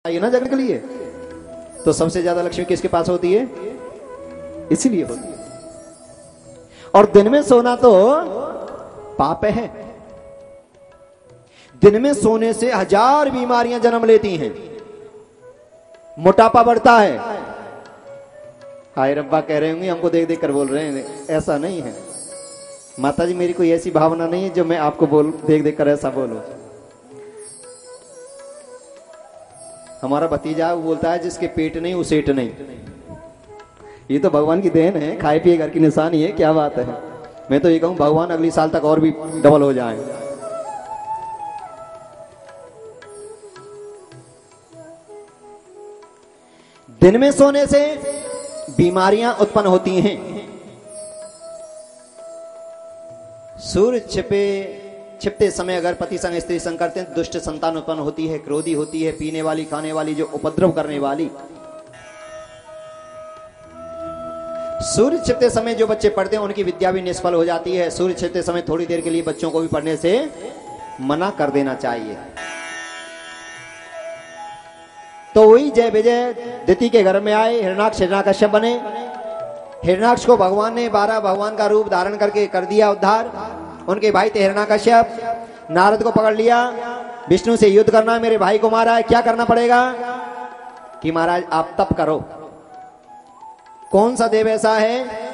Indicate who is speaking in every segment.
Speaker 1: आई ना जगने के लिए, तो सबसे ज्यादा लक्ष्मी किसके पास होती है? इसीलिए होती है। और दिन में सोना तो पाप है। दिन में सोने से हजार बीमारियां जन्म लेती हैं, मोटापा बढ़ता है। हाय रब्बा कह रहे होंगे हमको देख देख कर बोल रहे हैं, ऐसा नहीं है माता जी, मेरी कोई ऐसी भावना नहीं है जो मैं आपको देख देख कर ऐसा बोलूं। हमारा भतीजा वो बोलता है जिसके पेट नहीं वो सेठ नहीं। ये तो भगवान की देन है, खाए पिए घर की निशानी है, क्या बात है। मैं तो ये कहूं भगवान अगली साल तक और भी डबल हो जाए। दिन में सोने से बीमारियां उत्पन्न होती हैं। सूर्य छिपते समय अगर पति संग स्त्री संग करते हैं, दुष्ट संतान उत्पन्न होती है, क्रोधी होती है, पीने वाली खाने वाली, जो उपद्रव करने वाली। सूर्य छिपते समय जो बच्चे पढ़ते हैं उनकी विद्या भी निष्फल हो जाती है। सूर्य छिपते समय थोड़ी देर के लिए बच्चों को भी पढ़ने से मना कर देना चाहिए। तो वही जय विजय दिति के घर में आए, हिरणाक्ष हिरण्याकश्यप बने। हिरणाक्ष को भगवान ने 12 भगवान का रूप धारण करके कर दिया उद्धार। उनके भाई थे हिरण्याकश्यप। नारद को पकड़ लिया, विष्णु से युद्ध करना है, मेरे भाई को मारा है, क्या करना पड़ेगा? कि महाराज आप तप करो। कौन सा देव ऐसा है?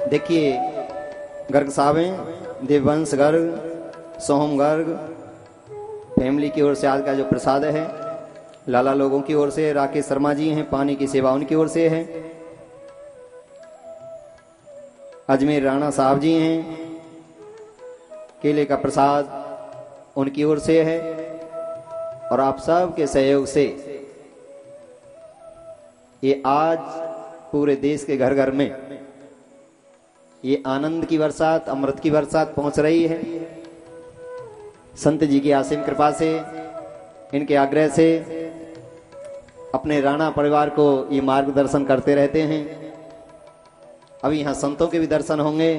Speaker 1: देखिए गर्ग साहब हैं, देववंश गर्ग, सोहम गर्ग फैमिली की ओर से आज का जो प्रसाद है, लाला लोगों की ओर से, राकेश शर्मा जी हैं, पानी की सेवा उनकी ओर से है। अजमेर राणा साहब जी हैं, केले का प्रसाद उनकी ओर से है। और आप सब के सहयोग से ये आज पूरे देश के घर घर में ये आनंद की बरसात, अमृत की बरसात पहुंच रही है। संत जी की असीम कृपा से, इनके आग्रह से अपने राणा परिवार को ये मार्गदर्शन करते रहते हैं। अभी यहां संतों के भी दर्शन होंगे,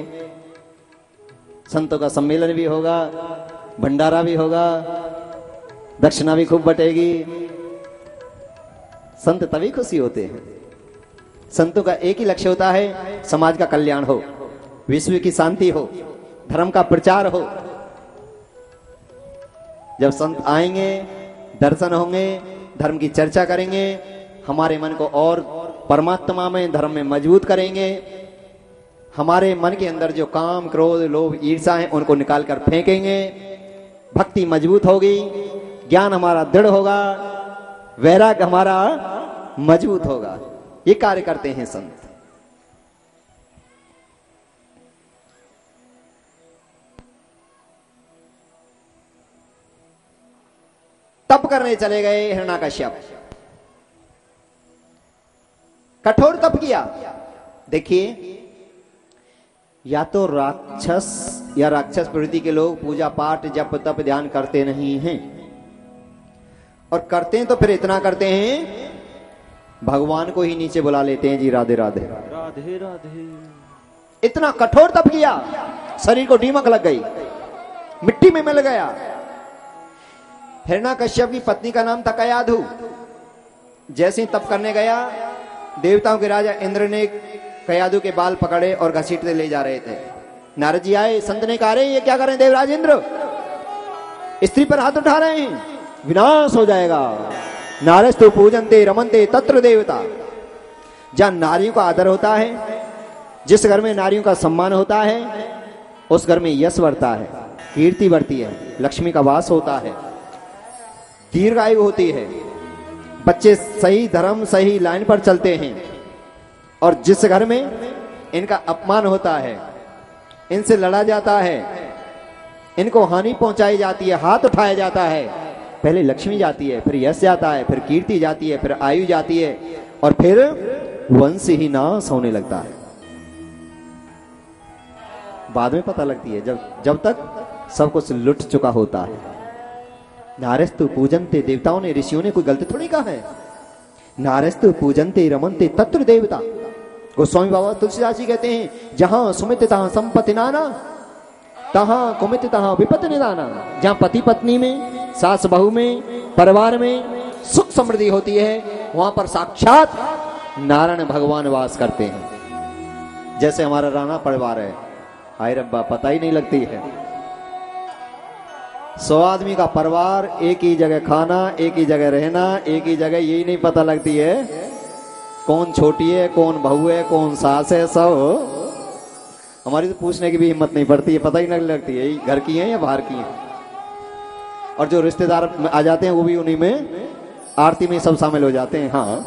Speaker 1: संतों का सम्मेलन भी होगा, भंडारा भी होगा, दक्षिणा भी खूब बटेगी। संत तभी खुशी होते हैं। संतों का एक ही लक्ष्य होता है, समाज का कल्याण हो, विश्व की शांति हो, धर्म का प्रचार हो। जब संत आएंगे, दर्शन होंगे, धर्म की चर्चा करेंगे, हमारे मन को और परमात्मा में, धर्म में मजबूत करेंगे। हमारे मन के अंदर जो काम, क्रोध, लोभ, ईर्षा है उनको निकाल कर फेंकेंगे। भक्ति मजबूत होगी, ज्ञान हमारा दृढ़ होगा, वैराग्य हमारा मजबूत होगा। ये कार्य करते हैं संत। तप करने चले गए हिरण्याकश्यप, कठोर तप किया। देखिए, या तो राक्षस या राक्षस प्रवृत्ति के लोग पूजा पाठ जप तप ध्यान करते नहीं हैं, और करते हैं तो फिर इतना करते हैं भगवान को ही नीचे बुला लेते हैं। जी राधे राधे राधे राधे। इतना कठोर तप किया, शरीर को दीमक लग गई, मिट्टी में मिल गया। हिरण्याकश्यप की पत्नी का नाम था कयाधु। जैसे ही तप करने गया, देवताओं के राजा इंद्र ने कयाधु के बाल पकड़े और घसीटते ले जा रहे थे। नारद जी आए, संत ने कहा, ये क्या कर रहे हैं देवराज इंद्र? स्त्री पर हाथ उठा रहे हैं, विनाश हो जाएगा। नारस्तु पूजनते रमनते तत्र देवता। जहां नारियों का आदर होता है, जिस घर में नारियों का सम्मान होता है, उस घर में यश बढ़ता है, कीर्ति बढ़ती है, लक्ष्मी का वास होता है, दीर्घायु होती है, बच्चे सही धर्म सही लाइन पर चलते हैं। और जिस घर में इनका अपमान होता है, इनसे लड़ा जाता है, इनको हानि पहुंचाई जाती है, हाथ उठाया जाता है, पहले लक्ष्मी जाती है, फिर यश जाता है, फिर कीर्ति जाती है, फिर आयु जाती है, और फिर वंश ही नाश होने लगता है। बाद में पता लगती है, जब तक सब कुछ लुट चुका होता है। नारस्तु पूजनते, देवताओं ने ऋषियों ने कोई गलती थोड़ी कहा है। नारस्तु पूजनते रमनते तत्र देवता। गोस्वामी बाबा तुलसीदास जी कहते हैं जहां सुमित तहां संपत्ति नाना, तहां कुमित तहां विपत्ति निदाना। जहां पति पत्नी में, सास बहू में, परिवार में सुख समृद्धि होती है, वहां पर साक्षात नारायण भगवान वास करते हैं। जैसे हमारा राणा परिवार है, हाय रब्बा पता ही नहीं लगती है। 100 आदमी का परिवार, एक ही जगह खाना, एक ही जगह रहना, एक ही जगह, यही नहीं पता लगती है कौन छोटी है, कौन बहू है, कौन सास है। सब हमारी तो पूछने की भी हिम्मत नहीं पड़ती है, पता ही नहीं लगती है घर की है या बाहर की है। और जो रिश्तेदार आ जाते हैं वो भी उन्हीं में आरती में सब शामिल हो जाते हैं। हाँ,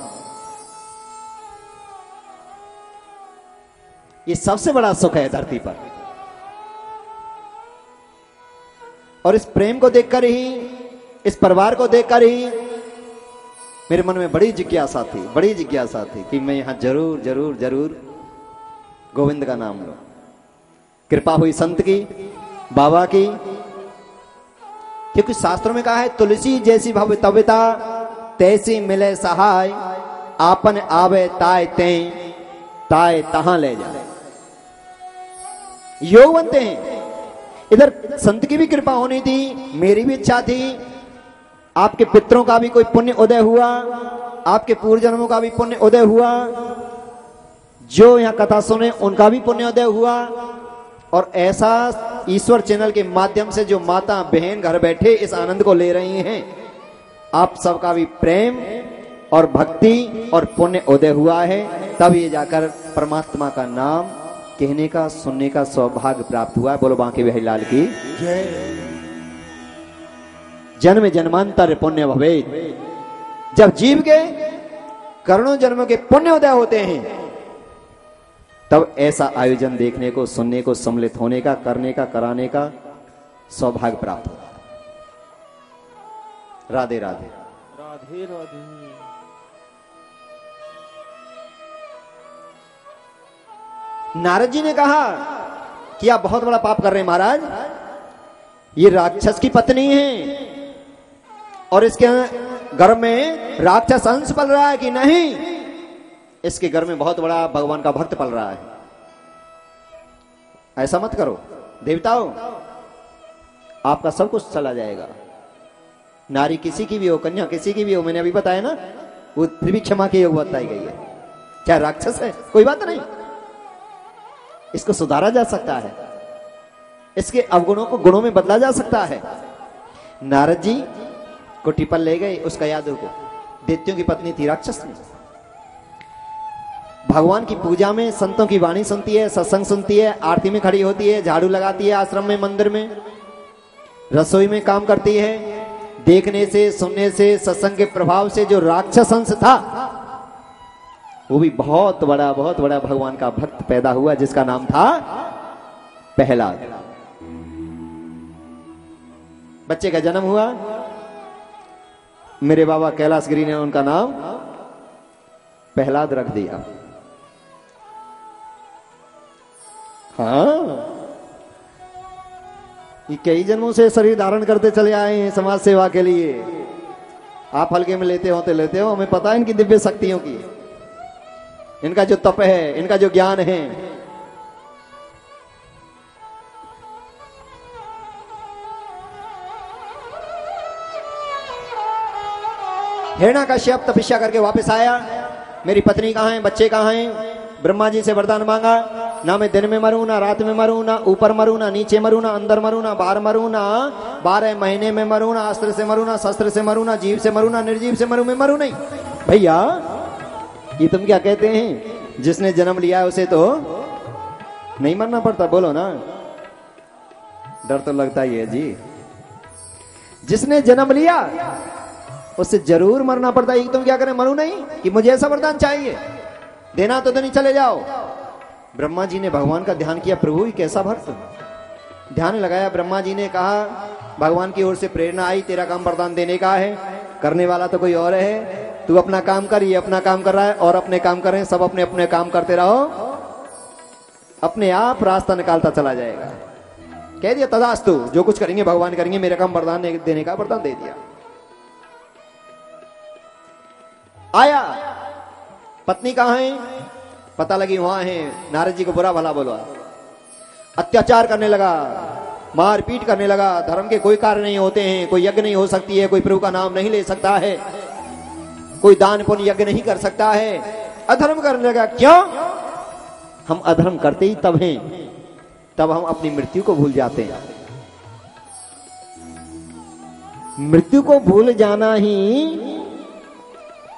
Speaker 1: ये सबसे बड़ा सुख है धरती पर। और इस प्रेम को देखकर ही, इस परिवार को देखकर ही मेरे मन में बड़ी जिज्ञासा थी कि मैं यहां जरूर जरूर जरूर गोविंद का नाम लूं। कृपा हुई संत की, बाबा की, क्योंकि शास्त्रों में कहा है तुलसी जैसी भवितव्यता तैसी मिले सहाय, आपन आवे ताय ताय तहां ले जाए। योग बनते हैं। इधर संत की भी कृपा होनी थी, मेरी भी इच्छा थी, आपके पितरों का भी कोई पुण्य उदय हुआ, आपके पूर्व जन्मों का भी पुण्य उदय हुआ, जो यहां कथा सुने उनका भी पुण्य उदय हुआ। और ऐसा ईश्वर चैनल के माध्यम से जो माता बहन घर बैठे इस आनंद को ले रही हैं, आप सबका भी प्रेम और भक्ति और पुण्य उदय हुआ है। तब ये जाकर परमात्मा का नाम कहने का, सुनने का सौभाग्य प्राप्त हुआ है। बोलो बांके बिहारी लाल की जय। जन्म जन्मांतर पुण्य भवेद। जब जीव के करोड़ों जन्मों के पुण्य उदय होते हैं, तब ऐसा आयोजन देखने को, सुनने को, सम्मिलित होने का, करने का, कराने का सौभाग्य प्राप्त होता है। राधे राधे
Speaker 2: राधे राधे।
Speaker 1: नारद जी ने कहा कि आप बहुत बड़ा पाप कर रहे हैं महाराज, ये राक्षस की पत्नी है और इसके घर में राक्षस अंश पल रहा है कि नहीं, इसके घर में बहुत बड़ा भगवान का भक्त पल रहा है। ऐसा मत करो देवताओं, आपका सब कुछ चला जाएगा। नारी किसी की भी हो, कन्या किसी की भी हो, मैंने अभी बताया ना, वो फिर भी क्षमा की योग बताई गई है। क्या राक्षस है, कोई बात नहीं, इसको सुधारा जा सकता है, इसके अवगुणों को गुणों में बदला जा सकता है। नारद जी को टिपल ले गए उसका यादव को, दैत्यों की पत्नी थी राक्षस ने। भगवान की पूजा में संतों की वाणी सुनती है, सत्संग सुनती है, आरती में खड़ी होती है, झाड़ू लगाती है, आश्रम में, मंदिर में, रसोई में काम करती है। देखने से, सुनने से, सत्संग के प्रभाव से जो राक्षस अंश था, वो भी बहुत बड़ा भगवान का भक्त पैदा हुआ, जिसका नाम था प्रहलाद। बच्चे का जन्म हुआ, मेरे बाबा कैलाश गिरी ने उनका नाम प्रहलाद रख दिया। हाँ, ये कई जन्मों से शरीर धारण करते चले आए हैं समाज सेवा के लिए। आप हल्के में लेते हो, हमें पता है इनकी दिव्य शक्तियों की, इनका जो तप है, इनका जो ज्ञान है। हिरण्याकश्यप तपस्या करके वापस आया, मेरी पत्नी कहाँ है, बच्चे कहाँ हैं? ब्रह्मा जी से वरदान मांगा, ना मैं दिन में मरूं, ना रात में मरूं, ना ऊपर मरूं, ना नीचे मरूं, ना अंदर मरूं, ना बाहर मरूं, ना 12 महीने में मरूं, ना अस्त्र से मरूं, ना शस्त्र से मरूं, ना जीव से मरूं, ना निर्जीव से मरूं, मैं मरूं नहीं। भैया ये तुम क्या कहते हैं? जिसने जन्म लिया उसे तो नहीं मरना पड़ता, बोलो ना, डर तो लगता ही है जी। जिसने जन्म लिया उससे जरूर मरना पड़ता है। तुम क्या करें, मरूं नहीं कि मुझे ऐसा वरदान चाहिए, देना तो नहीं, चले जाओ। ब्रह्मा जी ने भगवान का ध्यान किया, प्रभु ये कैसा भक्त, ध्यान लगाया। ब्रह्मा जी ने कहा, भगवान की ओर से प्रेरणा आई, तेरा काम वरदान देने का है, करने वाला तो कोई और है, तू अपना काम कर, ये अपना काम कर रहा है और अपने काम कर रहे हैं, सब अपने अपने काम करते रहो, अपने आप रास्ता निकालता चला जाएगा। कह दिया तदास्तु, जो कुछ करेंगे भगवान करेंगे, मेरा काम वरदान देने का, वरदान दे दिया। आया, पत्नी कहां है, पता लगी वहां है, नारद जी को बुरा भला बोला, अत्याचार करने लगा, मार पीट करने लगा, धर्म के कोई कार्य नहीं होते हैं, कोई यज्ञ नहीं हो सकती है, कोई प्रभु का नाम नहीं ले सकता है, कोई दान पुण्य यज्ञ नहीं कर सकता है, अधर्म करने लगा। क्यों? हम अधर्म करते ही तब हैं, तब हम अपनी मृत्यु को भूल जाते हैं। मृत्यु को भूल जाना ही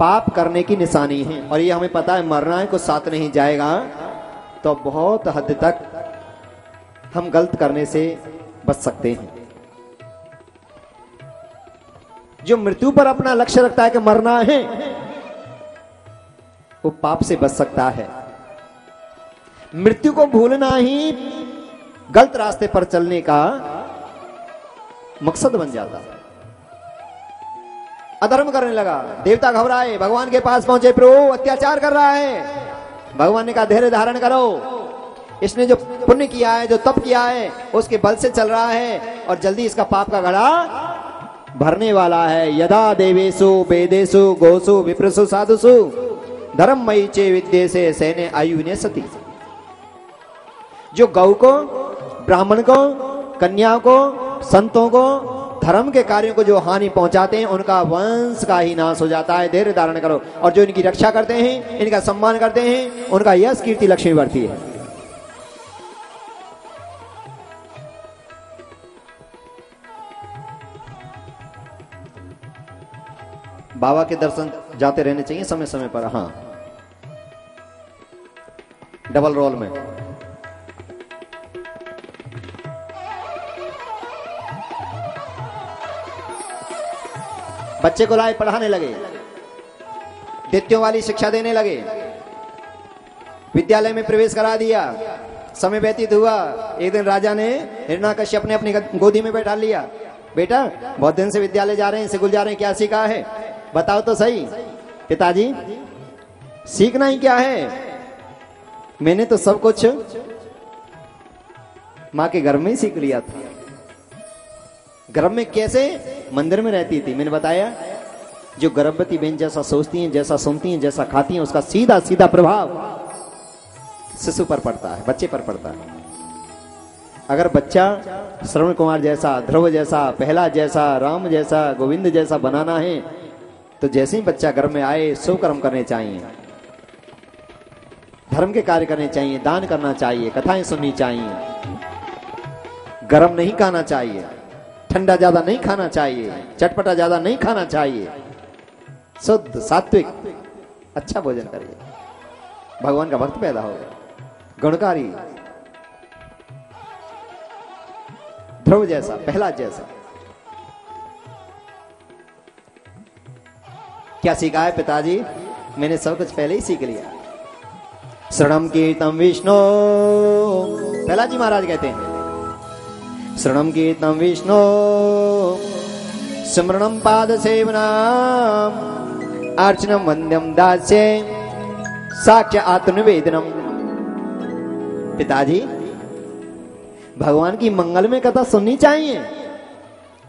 Speaker 1: पाप करने की निशानी है, और ये हमें पता है, मरना है, कुछ साथ नहीं जाएगा, तो बहुत हद तक हम गलत करने से बच सकते हैं। जो मृत्यु पर अपना लक्ष्य रखता है कि मरना है, वो पाप से बच सकता है। मृत्यु को भूलना ही गलत रास्ते पर चलने का मकसद बन जाता है। अधर्म करने लगा, देवता घबराए, भगवान के पास पहुंचे, प्रभु अत्याचार कर रहा है। भगवान ने कहा धैर्य धारण करो, इसने जो पुण्य किया है, जो तप किया है, उसके बल से चल रहा है, और जल्दी इसका पाप का घड़ा भरने वाला है। यदा देवेशु वेदेशु गोसु विप्रसु साधुसु धर्ममयी चे विद्ये से सैन्य आयु सती। जो गौ को, ब्राह्मण को, कन्या को, संतों को, धर्म के कार्यों को जो हानि पहुंचाते हैं, उनका वंश का ही नाश हो जाता है। धैर्य धारण करो, और जो इनकी रक्षा करते हैं, इनका सम्मान करते हैं, उनका यश कीर्ति लक्ष्मी बढ़ती है। बाबा के दर्शन जाते रहने चाहिए समय समय पर। हाँ, डबल रोल में। बच्चे को लाए, पढ़ाने लगे, दैत्यों वाली शिक्षा देने लगे, विद्यालय में प्रवेश करा दिया। समय व्यतीत हुआ, एक दिन राजा ने हिरण्याकश्यप ने अपनी गोदी में बैठा लिया। बेटा, बहुत दिन से विद्यालय जा रहे हैं, स्कूल जा रहे हैं, क्या सीखा है, बताओ तो सही। पिताजी, सीखना ही क्या है, मैंने तो सब कुछ मां के घर में ही सीख लिया था। गर्भ में कैसे? मंदिर में रहती थी। मैंने बताया, जो गर्भवती बहन जैसा सोचती हैं, जैसा सुनती हैं, जैसा खाती हैं, उसका सीधा सीधा प्रभाव शिशु पर पड़ता है, बच्चे पर पड़ता है। अगर बच्चा श्रवण कुमार जैसा, ध्रुव जैसा, पहला जैसा, राम जैसा, गोविंद जैसा बनाना है, तो जैसे ही बच्चा घर में आए, शुभ कर्म करने चाहिए, धर्म के कार्य करने चाहिए, दान करना चाहिए, कथाएं सुननी चाहिए, गरम नहीं खाना चाहिए, ठंडा ज्यादा नहीं खाना चाहिए, चटपटा ज्यादा नहीं खाना चाहिए, शुद्ध सात्विक अच्छा भोजन करिए, भगवान का भक्त पैदा होगा, गुणकारी, ध्रुव जैसा, प्रहलाद जैसा। क्या सीखा है पिताजी? मैंने सब कुछ पहले ही सीख लिया। श्रणम कीर्तम विष्णु, प्रहलाद जी महाराज कहते हैं, श्रणम कीर्तम विष्णु स्मरणम पाद सेवनम अर्चनम वंद्यम दास्य साक्ष्य आत्मनिवेदनम। पिताजी, भगवान की मंगल में कथा सुननी चाहिए,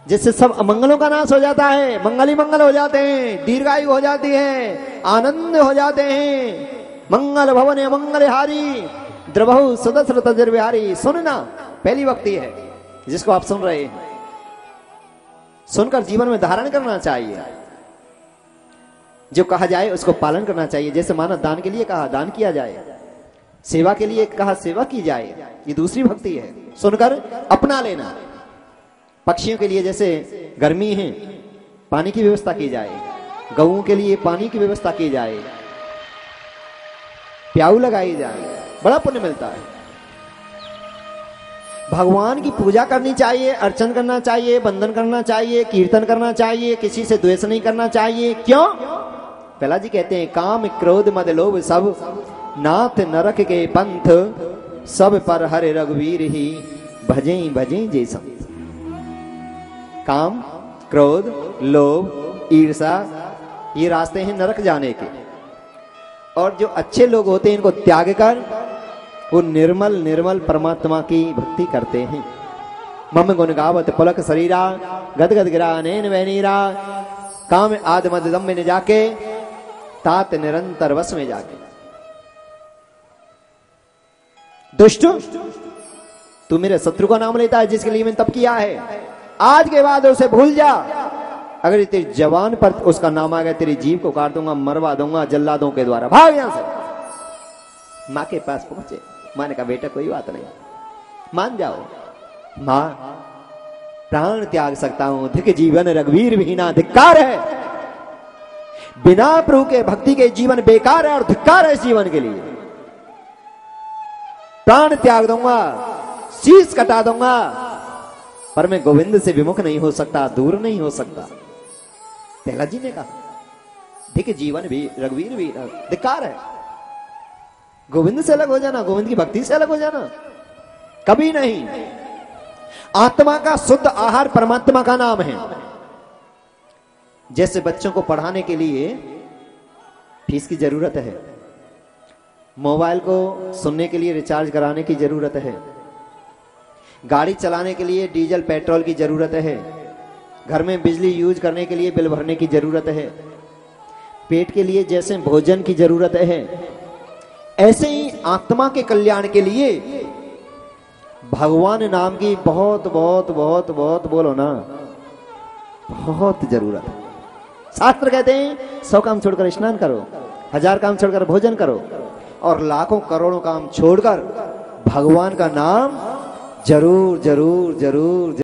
Speaker 1: जिससे सब अमंगलों का नाश हो जाता है, मंगल ही मंगल हो जाते हैं, दीर्घायु हो जाती है, आनंद हो जाते हैं। मंगल भवन अमंगल हारी द्रवहु सदस्र तजर बिहारी। सुनना पहली वक्ति है जिसको आप सुन रहे हैं, सुनकर जीवन में धारण करना चाहिए, जो कहा जाए उसको पालन करना चाहिए। जैसे मानव दान के लिए कहा, दान किया जाए, सेवा के लिए कहा, सेवा की जाए, ये दूसरी भक्ति है। सुनकर अपना लेना। पक्षियों के लिए जैसे गर्मी है, पानी की व्यवस्था की जाए, गऊओं के लिए पानी की व्यवस्था की जाए, प्याऊ लगाई जाए, बड़ा पुण्य मिलता है। भगवान की पूजा करनी चाहिए, अर्चन करना चाहिए, वंदन करना चाहिए, कीर्तन करना चाहिए, किसी से द्वेष नहीं करना चाहिए। क्यों? प्रहलाद जी कहते हैं, काम क्रोध मद लोभ सब नाथ नरक के पंथ, सब पर हरे रघुवीर ही भजे भजे जे संत। काम, क्रोध, लोभ, ईर्षा, ये रास्ते हैं नरक जाने के। और जो अच्छे लोग होते हैं, इनको त्याग कर वो निर्मल निर्मल परमात्मा की भक्ति करते हैं। मम गुण गावत पुलक शरीरा, गदगद गिरा नैन वहनीरा, काम आद मद दम में जाके, तात निरंतर वश में जाके। दुष्ट, तू मेरे शत्रु का नाम लेता है जिसके लिए मैंने तप किया है, आज के बाद उसे भूल जा। अगर तेरी जवान पर उसका नाम आ गया, तेरी जीभ को काट दूंगा, मरवा दूंगा जल्लादों के द्वारा। भाग यहां से। मां के पास पहुंचे। मां ने कहा बेटा कोई बात नहीं, मान जाओ। मां, प्राण त्याग सकता हूं, धिक जीवन रघुवीर विहीना, धिक्कार है। बिना प्रभु के भक्ति के जीवन बेकार है और धिक्कार है इस जीवन के लिए। प्राण त्याग दूंगा, शीश कटा दूंगा, पर मैं गोविंद से विमुख नहीं हो सकता, दूर नहीं हो सकता। प्रहलाद जी ने कहा धिक जीवन भी रघुवीर भी धिक्कार है। गोविंद से अलग हो जाना, गोविंद की भक्ति से अलग हो जाना, कभी नहीं। आत्मा का शुद्ध आहार परमात्मा का नाम है। जैसे बच्चों को पढ़ाने के लिए फीस की जरूरत है, मोबाइल को सुनने के लिए रिचार्ज कराने की जरूरत है, गाड़ी चलाने के लिए डीजल पेट्रोल की जरूरत है, घर में बिजली यूज करने के लिए बिल भरने की जरूरत है, पेट के लिए जैसे भोजन की जरूरत है, ऐसे ही आत्मा के कल्याण के लिए भगवान नाम की बहुत बहुत बहुत बहुत बोलो ना, बहुत जरूरत है। शास्त्र कहते हैं 100 काम छोड़कर स्नान करो, 1000 काम छोड़कर भोजन करो, और लाखों करोड़ों काम छोड़कर भगवान का नाम जरूर जरूर जरूर